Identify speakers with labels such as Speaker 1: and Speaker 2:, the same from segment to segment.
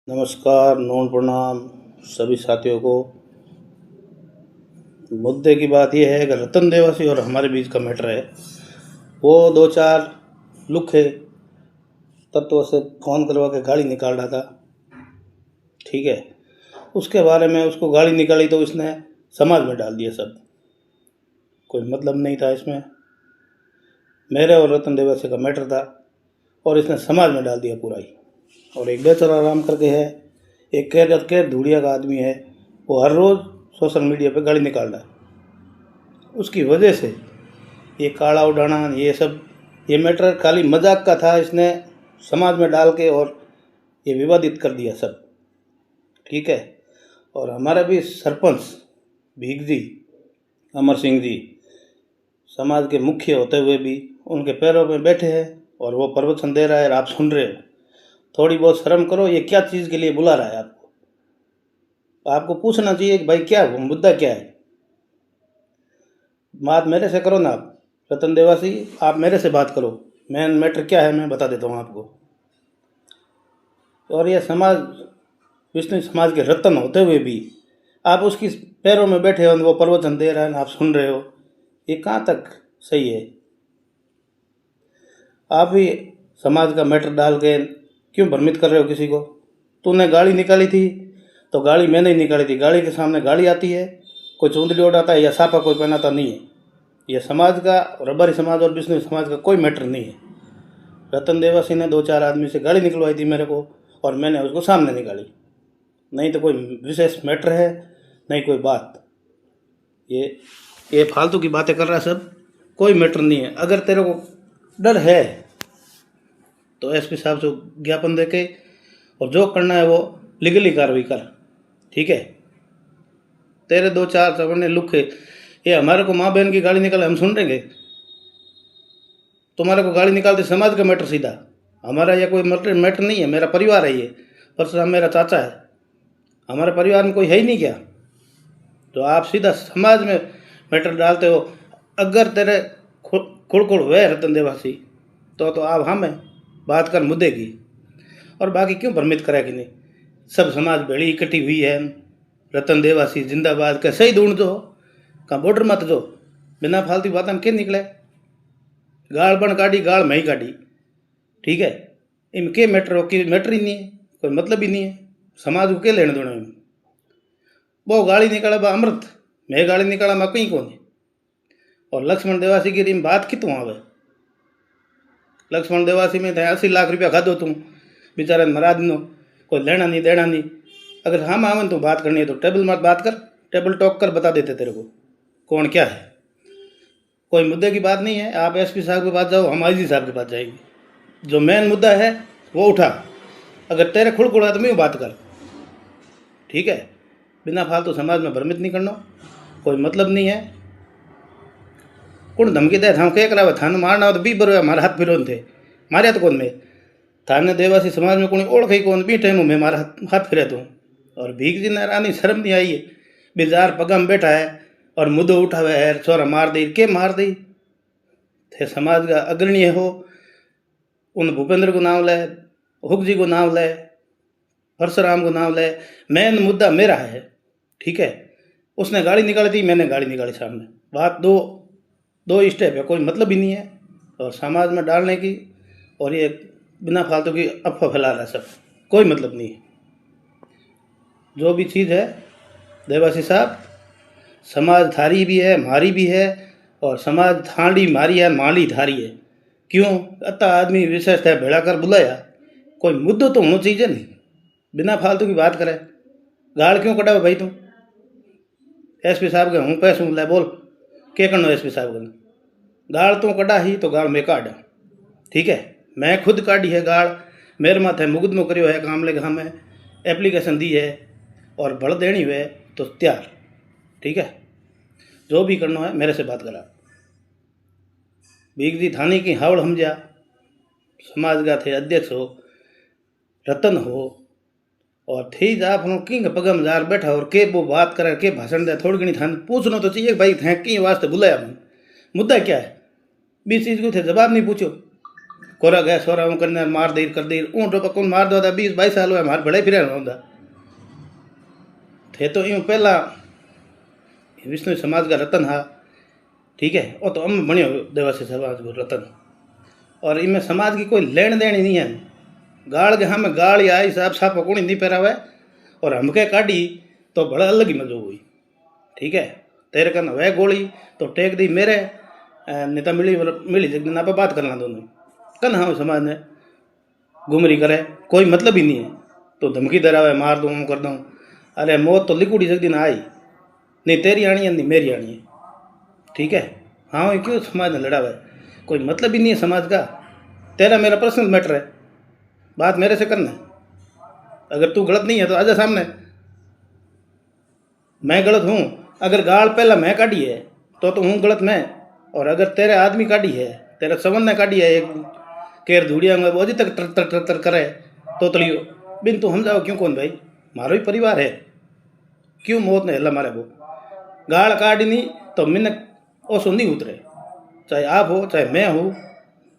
Speaker 1: नमस्कार, नमन प्रणाम सभी साथियों को। मुद्दे की बात यह है कि रतन देवासी और हमारे बीच का मैटर है। वो दो चार लुखे तत्वों से फ़ोन करवा के गाली निकाल रहा था, ठीक है। उसके बारे में उसको गाली निकाली तो इसने समाज में डाल दिया सब। कोई मतलब नहीं था इसमें, मेरे और रतन देवासी का मैटर था और इसने समाज में डाल दिया पूरा ही। और एक बेचारा आराम करके है, एक कैर धूड़िया का आदमी है, वो हर रोज़ सोशल मीडिया पे गाली निकाल रहा है। उसकी वजह से ये काला उड़ाना ये सब, ये मैटर खाली मजाक का था, इसने समाज में डाल के और ये विवादित कर दिया सब, ठीक है। और हमारा भी सरपंच भीख जी, अमर सिंह जी, समाज के मुख्य होते हुए भी उनके पैरों में बैठे हैं और वो प्रवचन दे रहा है और आप सुन रहे हो। थोड़ी बहुत शर्म करो। ये क्या चीज़ के लिए बुला रहा है आपको पूछना चाहिए कि भाई क्या मुद्दा क्या है। बात मेरे से करो ना आप, रतन देवासी आप मेरे से बात करो, मेन मैटर क्या है मैं बता देता हूँ आपको। और ये समाज, विष्णु समाज के रतन होते हुए भी आप उसकी पैरों में बैठे हो, वो प्रवचन दे रहा है आप सुन रहे हो, ये कहाँ तक सही है। आप भी समाज का मैटर डाल के क्यों भ्रमित कर रहे हो किसी को। तूने गाली निकाली थी तो गाली मैंने ही निकाली थी। गाली के सामने गाली आती है, कोई चुंदड़ी उड़ाता है या सापा कोई पहनाता नहीं है। यह समाज का, रबारी समाज और बिश्नोई समाज का कोई मैटर नहीं है। रतन देवासी ने दो चार आदमी से गाली निकलवाई थी मेरे को और मैंने उसको सामने निकाली, नहीं तो कोई विशेष मैटर है नहीं कोई बात। ये फालतू की बातें कर रहा है सब, कोई मैटर नहीं है। अगर तेरे को डर है तो एसपी साहब से ज्ञापन दे के और जो करना है वो लीगली कार्रवाई कर, ठीक है। तेरे दो चार चवन्ने लुखे ये हमारे को माँ बहन की गाली निकाले हम सुन लेंगे। तुम्हारे को गाली निकालते समाज का मैटर सीधा, हमारा यह कोई मैटर नहीं है। मेरा परिवार है, ये परशुराम मेरा चाचा है, हमारे परिवार में कोई है ही नहीं क्या। तो आप सीधा समाज में मैटर डालते हो। अगर तेरे खुड़खुड़ हुए रतन देवासी तो आप हमें बात कर मुद्दे की, और बाकी क्यों भ्रमित करे कि नहीं। सब समाज भेड़ी इकट्ठी हुई है, रतन देवासी जिंदाबाद का सही ढूंढ दो, का बॉर्डर मत दो। बिना फालतू बात में क्यों निकले। गाल बन काटी, गाल मैं ही काटी, ठीक है। इनके के मैटर ही नहीं है, कोई मतलब ही नहीं है। समाज को क्या लेने देना है। वो गाली निकाला बा अमृत, मैं गाली निकाला मैं कहीं कौन है। और लक्ष्मण देवासी की रीम बात कितों आवे। लक्ष्मण देवासी में 80 लाख रुपया खादो तू बेचारा मरा दिनो, कोई लेना नहीं देना नहीं। अगर हम आवन तो बात करनी है तो टेबल मत बात कर, टेबल टॉक कर, बता देते तेरे को कौन क्या है। कोई मुद्दे की बात नहीं है। आप एसपी साहब के पास जाओ, हम आईजी साहब के पास जाएंगे। जो मेन मुद्दा है वो उठा। अगर तेरे खुड़खुड़ा तो मैं बात कर, ठीक है। बिना फालतू समाज में भ्रमित नहीं करना, कोई मतलब नहीं है। कौन धमकी दे था क्या करा थाने मारना हो तो बी बरो मारा हाथ फिरो थे मारे तो कौन मैं थाने देवासी समाज में कोई ओळख ही कौन बी टाइम में मारा हाथ फिरे तो। और भीख जी ने रानी शर्म नहीं आई है, बेजार पगा में बैठा है और मुद्दो उठावे है, छोरा मार दी के मार दी थे। समाज का अग्रणी हो, उन भूपेंद्र को नाम ले, हुक जी को नाम ले, परशुराम को नाम ले। मेन मुद्दा मेरा है, ठीक है। उसने गाड़ी निकाली थी, मैंने गाड़ी निकाली सामने। बात दो स्टेप है, कोई मतलब ही नहीं है। और समाज में डालने की और ये बिना फालतू की अफवाह फैला रहा है सब, कोई मतलब नहीं है। जो भी चीज़ है देवासी साहब, समाज थारी भी है मारी भी है, और समाज थाड़ी मारी है माली थारी है। क्यों अत्ता आदमी विशेष है भेड़ा कर बुलाया, कोई मुद्दो तो होना चाहिए नहीं। बिना फालतू की बात करे, गाल क्यों कटावे भाई तुम। एसपी साहब के हूँ पैसों ले बोल क्या करना। एसपी साहब का गाल तू कटा ही तो गाल मैं काटा, ठीक है। मैं खुद काटी है गाल, मेरे माथे मुकदमो करियो है, कामले के हमें एप्लीकेशन दी है और भड़ देनी हुए तो तैयार, ठीक है। जो भी करना है मेरे से बात करा। भीख जी थाने की हावड़ समझा, समाज का थे अध्यक्ष हो, रतन हो, और थे आप किंग पगम जार बैठा और के वो बात करे के भाषण दे। थोड़ी घनी थाने पूछना तो चाहिए भाई थे की वास्ते बुलाया, मुद्दा क्या है। 20 चीज को थे जवाब नहीं पूछो। कोरा गया सोरा हूँ करने मार दे कर दे ऊँ तो पकड़ मार दो 20-22 साल हुआ मार बड़े फिर थे तो यूँ पहला विष्णु समाज का रतन हा, ठीक है, वो तो अम बनियो देवासी समाज को रतन। और इनमें समाज की कोई लेन देन ही नहीं है। गाल के हमें गाल या हिसाब साफ कोणी नहीं पैरावे और हमके काटी तो बड़ा अलग ही मजो हुई, ठीक है। तेरे कन वह गोली तो टेक दी मेरे नेता मिली जगह ना पे बात करना दोनों कन हाँ समाज ने गुमरी करे कोई मतलब ही नहीं है। तो धमकी दरावे मार दूँ कर दूँ, अरे मौत तो लिकुड़ी जगह ना आई नहीं, तेरी आनी है नहीं मेरी आनी है, ठीक है। हाँ ये क्यों समाज ने लड़ा हुआ है, कोई मतलब ही नहीं है समाज का। तेरा मेरा पर्सनल मैटर है, बात मेरे से करना। अगर तू गलत नहीं है तो आजा सामने, मैं गलत हूँ। अगर गाल पहला मैं काटी है तो हूँ गलत मैं, और अगर तेरे आदमी काटी है तेरे सवन ने काटी है एक केर धूड़िया में वो अभी तक टर टर टर टर करे तो तलियो बिन तू हम जाओ क्यों कौन भाई, मारो ही परिवार है, क्यों मौत ने हल्ला मारे वो। गाल काटी नहीं तो मिनक ओसो नहीं उतरे, चाहे आप हो चाहे मैं हूँ।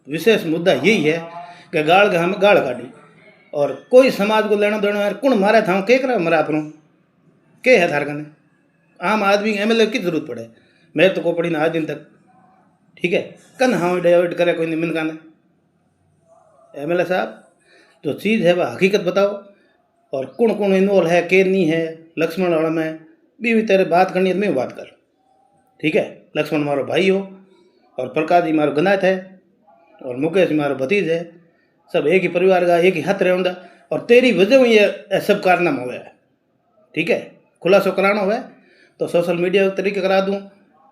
Speaker 1: विशेष मुद्दा यही है कि गाल के हमें गाल काटी और कोई समाज को लेना देना है कौन मारे था के करा मरा अपनों के है थार कने। आम आदमी एमएलए की जरूरत पड़े, मेरे तो कोपड़ी ना आज दिन तक, ठीक है। कन हाँ डाइवर्ट करे कोई नहीं मिनका ने। एमएलए साहब जो चीज़ है वह हकीकत बताओ, और कौन कौन इन्वॉल्व है के नहीं है। लक्ष्मण वाला में भी तेरे बात करनी है तो मैं बात कर, ठीक है। लक्ष्मण मारो भाई हो और प्रकाश जी मारो गनाथ है और मुकेश मारो भतीज है, सब एक ही परिवार का एक ही हाथ रहूँगा। और तेरी वजह में ये सब कारनामा हुआ है, ठीक है। खुलासो कराना हुआ है तो सोशल मीडिया के तरीके करा दूँ,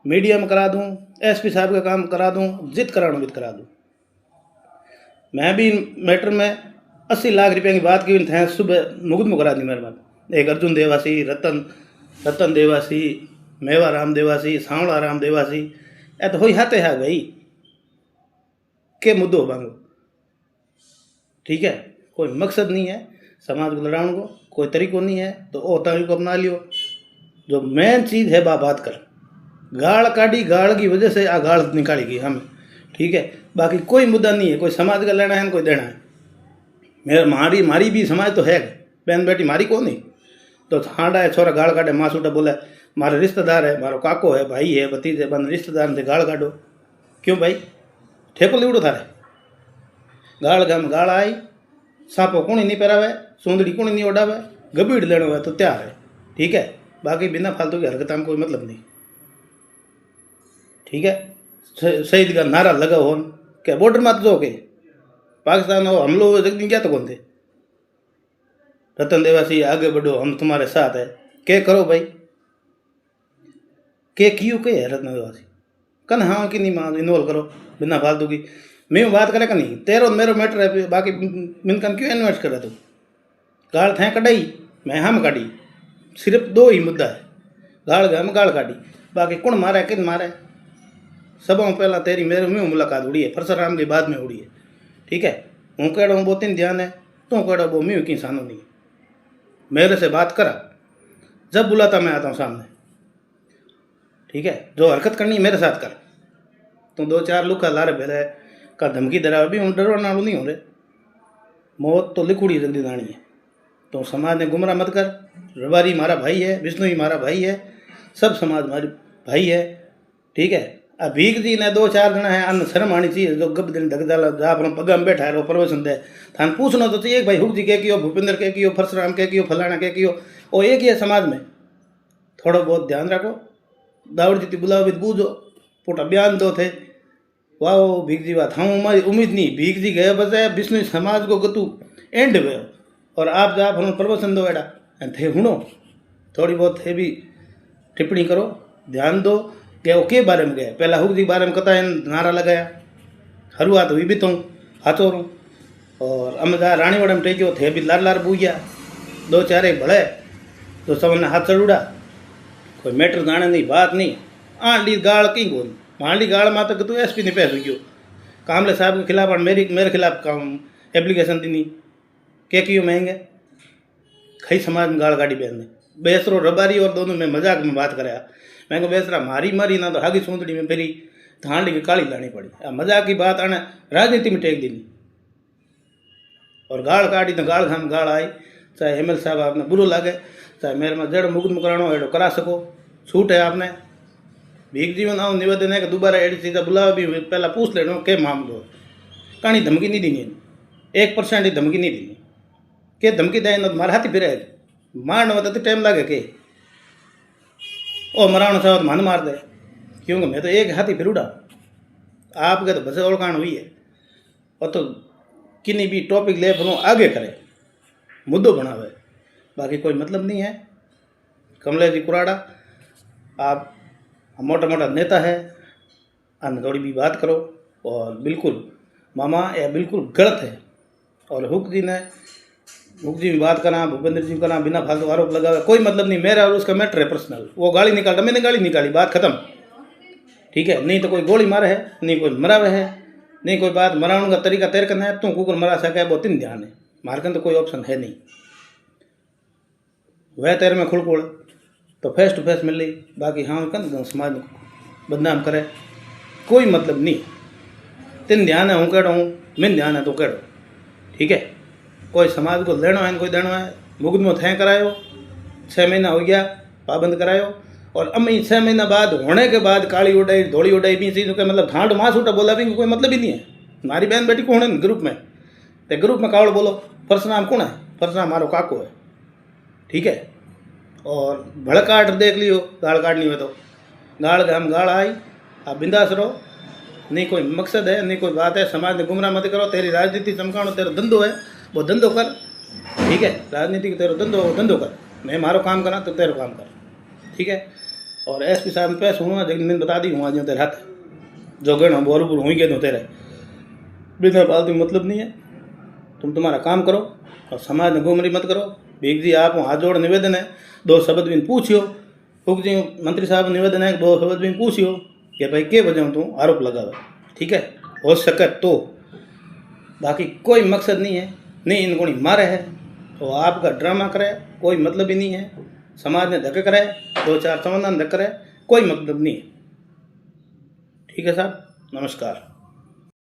Speaker 1: मीडिया में करा दूँ, एसपी साहब का काम करा दूँ, जित कराना जित करा दूँ। मैं भी मैटर में 80 लाख रुपये की बात की थे, सुबह मुकदमा करा दी मेरे बात। एक अर्जुन देवासी, रतन देवासी, मेवा राम देवासी, सांवला राम देवासी, ए तो हो हाथे है भाई के मुद्दो मांगो, ठीक है। कोई मकसद नहीं है समाज को लड़ाने को, कोई तरीको नहीं है तो वो तरीको अपना लियो। जो मेन चीज़ है बात कर, गाल काटी गाल की वजह से आ गाल निकालेगी हमें, ठीक है। बाकी कोई मुद्दा नहीं है, कोई समाज का लेना है कोई देना है। मेरा मारी भी समाज तो है, बहन बेटी मारी को नहीं तो हांडा है छोरा गाल काटे माँ सूटा बोले मारे रिश्तेदार है, मारो काको है, भाई है, भतीज है, बंद रिश्तेदार से गाल काटो क्यों भाई, ठेको लिवड़ो थारे। गाल गम गाल आई, सांपो कोणी नहीं पहरावे, सूंदड़ी कोणी नहीं ओढ़ावे, गबीड़ लेना हुआ तो तैयार है, ठीक है। बाकी बिना फालतू की हरकत में कोई मतलब नहीं, ठीक है। शहीद का नारा लगा हो क्या बॉर्डर मत जो के पाकिस्तान हो हमलो हुए जगह क्या तो कौन थे। रतन देवासी आगे बढ़ो हम तुम्हारे साथ है, के करो भाई के क्यों के है रतन देवासी कन हाँ कि नहीं मान इन्वॉल्व करो बिना फालतू की। मैं बात करे का नहीं, तेरो मेरो मैटर है, बाकी मिनकन क्यों इन्वेस्ट करे तू। गाल थे कटाई मैं हम काटी, सिर्फ दो ही मुद्दा है, गाल हम गाल काटी, बाकी कौन मारे किन मारे सब पहला तेरी मेरे में मुलाकात उड़ी है, परसराम की बाद में उड़ी है, ठीक है। हूँ कह रहा हूँ बहुत ध्यान है, तू कह रहा वो मैं की सानो नहीं, मेरे से बात करा जब बुलाता मैं आता हूँ सामने, ठीक है। जो हरकत करनी है मेरे साथ कर, तू 2-4 लुका लारे भेले का धमकी दरा भी हम डरो नालू नहीं हो रहे, मौत तो लिखुड़ी जल्दी दानी है। तो समाज ने गुमराह मत कर, रबारी मारा भाई है, विष्णु ही मारा भाई है, सब समाज हमारी भाई है, ठीक है। अब भीख जी ने 2-4 जना है अन्न शर्म आनी चाहिए जो गब दिन धक जाला अपना पगा में बैठा है वो प्रवचन दे थान पूछना तो चाहिए भाई हुक जी के कियो, भूपेंद्र के कियो, परशुराम के कियो, फलाना के कियो, वो एक ही है समाज में। थोड़ा बहुत ध्यान रखो, दावड़ जीती बुलाओ भी बूझो, पोटा बयान दो थे वाह भीख जी बात हाँ उम्मीद नहीं भीख जी गए बस विष्णु समाज को गतू एंड गयो और आप जा हम प्रवचन दो एडा थे हुनो थोड़ी बहुत थे भी टिप्पणी करो, ध्यान दो कि वो के बारे में गए। पहला हुक जी बारे में कता नारा लगाया हरुआत हुई भी तो हाथों और अमदा रानीवाड़ा में टेक्यो थे भी लार लार बूझिया 2-4 एक भले तो सब ने हाथ चढ़ूड़ा, कोई मैटर जाने नहीं बात नहीं। आंडी गाल कहीं को मांडी गाल माता तो एसपी ने पैस गयो कामले साहब के खिलाफ मेरे खिलाफ काम एप्लीकेशन दी के क्यों महंगे खई समाज में गाल गाड़ी पहन बेसरो रबारी और दोनों में मजाक में बात कराया। मैं को बेसरा मारी मारी ना तो हागी सूंदड़ी में फेरी हांडी की काली लानी पड़ी, मजाक की बात आने राजनीति में टेक दी और गाल काटी तो गाल खाम गाल आई, चाहे एमएल साहब आपने बुरो लगे, चाहे मेरे में जड़ मुकदम करानो एडो करा सको, छूट है आपने। भीख जीवन आओ निवेदन है कि दोबारा एडी चीज़ें बुलाओ भी पहला पूछ लेना के मामलो। कहानी धमकी नहीं देनी, 1% ही धमकी नहीं देनी के धमकी दे न मार हाथी फिरे मारना होता तो टाइम लगे के ओ मराना चाहो तो मन मार दे, क्योंकि मैं तो एक हाथी फिर उड़ा आपके तो बसे ओळखाण हुई है। और तो किन्हीं भी टॉपिक ले बनो आगे करे, मुद्दों बनावे, बाकी कोई मतलब नहीं है। कमलेश जी कुराड़ा आप मोटा मोटा नेता है, अन थोड़ी भी बात करो। और बिल्कुल मामा यह बिल्कुल गलत है। और हुक जी भी बात करा, भूपेंद्र जी करा, बिना फालतू आरोप लगावे, कोई मतलब नहीं। मेरा और उसका मैटर है पर्सनल। वो गाली निकालता, मैंने गाली निकाली, बात खत्म, ठीक है। नहीं तो कोई गोली मारे है, नहीं कोई मरावे है, नहीं कोई बात मराने का तरीका तेरे करना है, तू कुकर मरा सके बहुत तीन ध्यान है, मारकन तो कोई ऑप्शन है नहीं। वह तेरे में खुड़कुड़ तो फेस टू फेस मिल रही, बाकी हाँ कन समाज बदनाम करे कोई मतलब नहीं। तीन ध्यान है, हूँ कह रहा हूँ, मैं ध्यान है तो कह रहा, ठीक है। कोई समाज को लेना है, कोई देना है, मुकदमो थे करायो, 6 महीना हो गया पाबंद करायो। और अम्मी 6 महीना बाद होने के बाद काली उड़ाई धोली उड़ाई भी चीज़ के मतलब ठांड मास उठा बोला भी कोई मतलब ही नहीं है। हमारी बहन बेटी कौन है ग्रुप में, तो ग्रुप में कावड़ बोलो, परशुराम कौन है, परशुराम मारो काको है, ठीक है। और भड़काट देख लियो, गाल काटनी हो तो गाल हम गाल आई, आप बिंदास रहो, नहीं कोई मकसद है, नहीं कोई बात है। समाज ने गुमराह मत करो, तेरी राजनीति चमकानो तेरा धंधो है, वो धंधो कर, ठीक है। राजनीति का तेरा धंधो वो धंधो कर, मैं मारो काम करा तो तेरा काम कर, ठीक है। और एसपी साहब में पैस हुआ जगह मैंने बता दी हुआ जो तेरे हाथ जो गण बोरूपुर हुई गए तो तेरे बिना फालतू मतलब नहीं है। तुम तुम्हारा काम करो और समाज में गुमराही मत करो। भीख जी आप हाथ जोड़ निवेदन है, 2 शब्द भी पूछियो। हुक जी मंत्री साहब निवेदन है, 2 शब्द भी पूछियो कि भाई के वजह तू आरोप लगावे, ठीक है, हो सके तो। बाकी कोई मकसद नहीं है, नहीं इनको नहीं मारे है तो आपका ड्रामा करे, कोई मतलब ही नहीं है। समाज ने धक्के करे, 2-4 समाधान धक्के करे, कोई मतलब नहीं है, ठीक है साहब। नमस्कार।